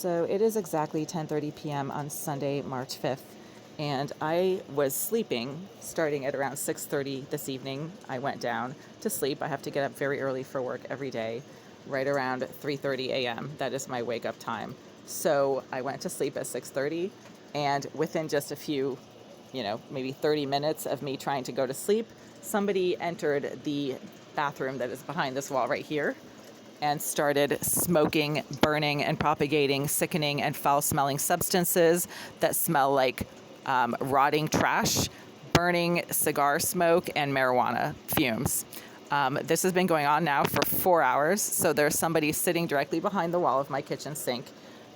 So it is exactly 10:30 p.m. on Sunday, March 5th, and I was sleeping starting at around 6:30 this evening. I went down to sleep. I have to get up very early for work every day, right around 3:30 a.m. That is my wake up time. So I went to sleep at 6:30, and within just a few, maybe 30 minutes of me trying to go to sleep, somebody entered the bathroom that is behind this wall right here and started smoking, burning, and propagating sickening and foul-smelling substances that smell like rotting trash, burning cigar smoke, and marijuana fumes. This has been going on now for 4 hours, so there's somebody sitting directly behind the wall of my kitchen sink,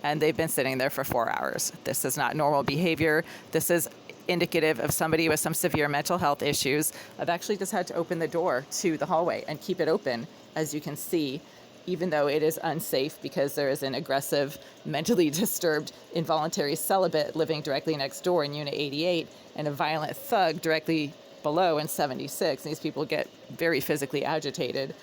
and they've been sitting there for 4 hours. This is not normal behavior. This is indicative of somebody with some severe mental health issues. I've actually just had to open the door to the hallway and keep it open, as you can see, even though it is unsafe because there is an aggressive, mentally disturbed, involuntary celibate living directly next door in Unit 88 and a violent thug directly below in 76. These people get very physically agitated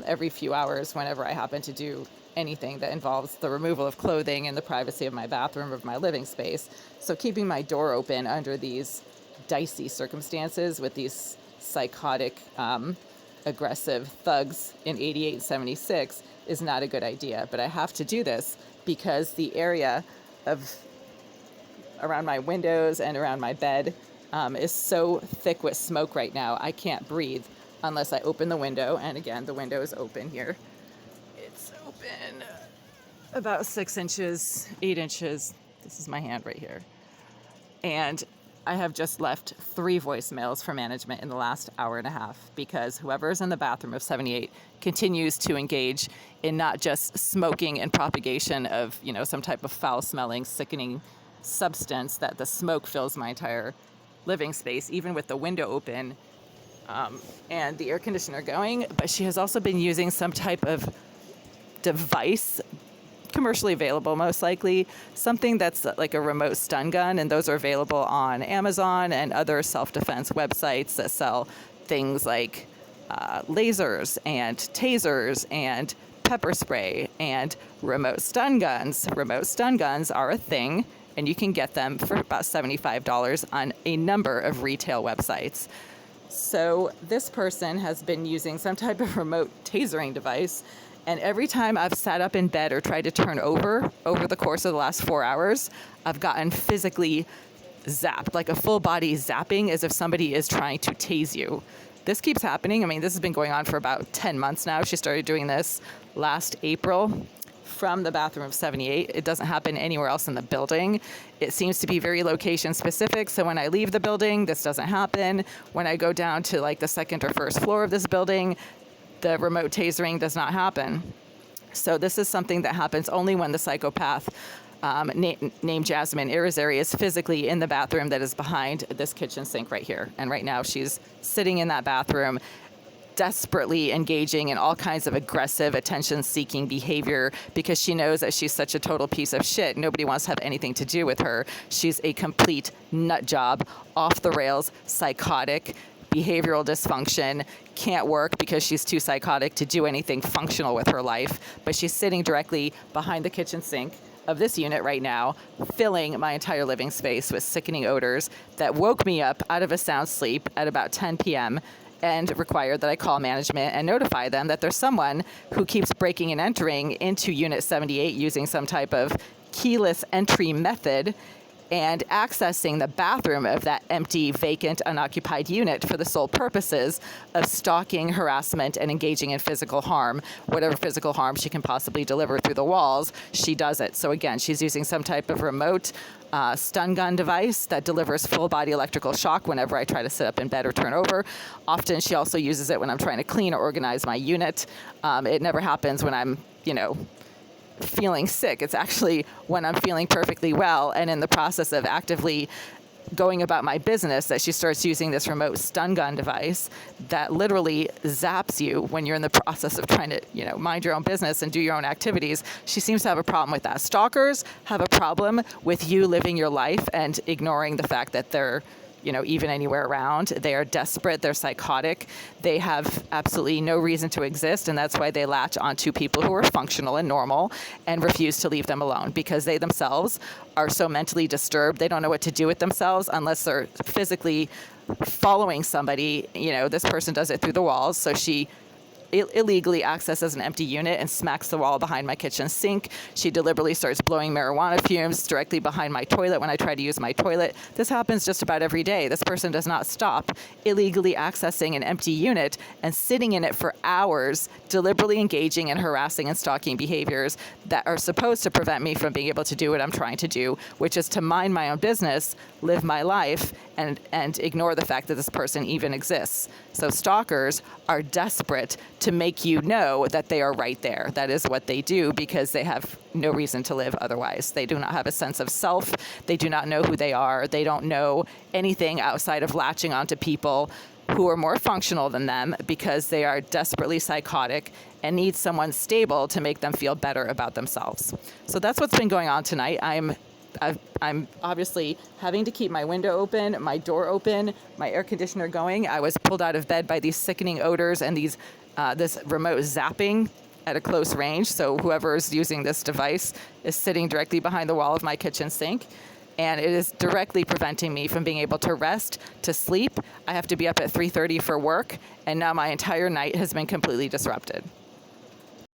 every few hours whenever I happen to do anything that involves the removal of clothing in the privacy of my bathroom or of my living space. So keeping my door open under these dicey circumstances with these psychotic, aggressive thugs in 88 and 76 is not a good idea. But I have to do this because the area around my windows and around my bed is so thick with smoke right now, I can't breathe unless I open the window. And again, the window is open here. It's open about 6 inches, 8 inches. This is my hand right here. And I have just left 3 voicemails for management in the last hour and a half because whoever is in the bathroom of 78 continues to engage in not just smoking and propagation of, some type of foul-smelling, sickening substance that the smoke fills my entire living space, even with the window open and the air conditioner going. But she has also been using some type of device, commercially available most likely, something that's like a remote stun gun, and those are available on Amazon and other self-defense websites that sell things like lasers and tasers and pepper spray and remote stun guns. Remote stun guns are a thing, and you can get them for about $75 on a number of retail websites. So this person has been using some type of remote tasering device, and every time I've sat up in bed or tried to turn over the course of the last 4 hours, I've gotten physically zapped, like a full body zapping, as if somebody is trying to tase you. This keeps happening. I mean, this has been going on for about 10 months now. She started doing this last April from the bathroom of 78. It doesn't happen anywhere else in the building. It seems to be very location specific. So when I leave the building, this doesn't happen. When I go down to like the second or first floor of this building, the remote tasering does not happen. So this is something that happens only when the psychopath named Jasmine Irizarry is physically in the bathroom that is behind this kitchen sink right here. And right now she's sitting in that bathroom, desperately engaging in all kinds of aggressive, attention-seeking behavior because she knows that she's such a total piece of shit. Nobody wants to have anything to do with her. She's a complete nut job, off the rails, psychotic, behavioral dysfunction, can't work because she's too psychotic to do anything functional with her life. But she's sitting directly behind the kitchen sink of this unit right now, filling my entire living space with sickening odors that woke me up out of a sound sleep at about 10 p.m. and required that I call management and notify them that there's someone who keeps breaking and entering into Unit 78 using some type of keyless entry method and accessing the bathroom of that empty, vacant, unoccupied unit for the sole purposes of stalking, harassment, and engaging in physical harm. Whatever physical harm she can possibly deliver through the walls, she does it. So again, she's using some type of remote stun gun device that delivers full-body electrical shock whenever I try to sit up in bed or turn over. Often she also uses it when I'm trying to clean or organize my unit. It never happens when I'm, feeling sick. It's actually when I'm feeling perfectly well and in the process of actively going about my business that she starts using this remote stun gun device that literally zaps you when you're in the process of trying to, mind your own business and do your own activities. She seems to have a problem with that. Stalkers have a problem with you living your life and ignoring the fact that they're, even anywhere around. They are desperate. They're psychotic. They have absolutely no reason to exist. And that's why they latch onto people who are functional and normal and refuse to leave them alone, because they themselves are so mentally disturbed. They don't know what to do with themselves unless they're physically following somebody. This person does it through the walls. So she illegally accesses an empty unit and smacks the wall behind my kitchen sink. She deliberately starts blowing marijuana fumes directly behind my toilet when I try to use my toilet. This happens just about every day. This person does not stop illegally accessing an empty unit and sitting in it for hours, deliberately engaging in harassing and stalking behaviors that are supposed to prevent me from being able to do what I'm trying to do, which is to mind my own business, live my life, and ignore the fact that this person even exists. So stalkers are desperate to make you know that they are right there. That is what they do, because they have no reason to live otherwise. They do not have a sense of self. They do not know who they are. They don't know anything outside of latching onto people who are more functional than them, because they are desperately psychotic and need someone stable to make them feel better about themselves. So that's what's been going on tonight. I'm obviously having to keep my window open, my door open, my air conditioner going. I was pulled out of bed by these sickening odors and this remote zapping at a close range. So whoever is using this device is sitting directly behind the wall of my kitchen sink. And it is directly preventing me from being able to rest, to sleep. I have to be up at 3:30 for work. And now my entire night has been completely disrupted.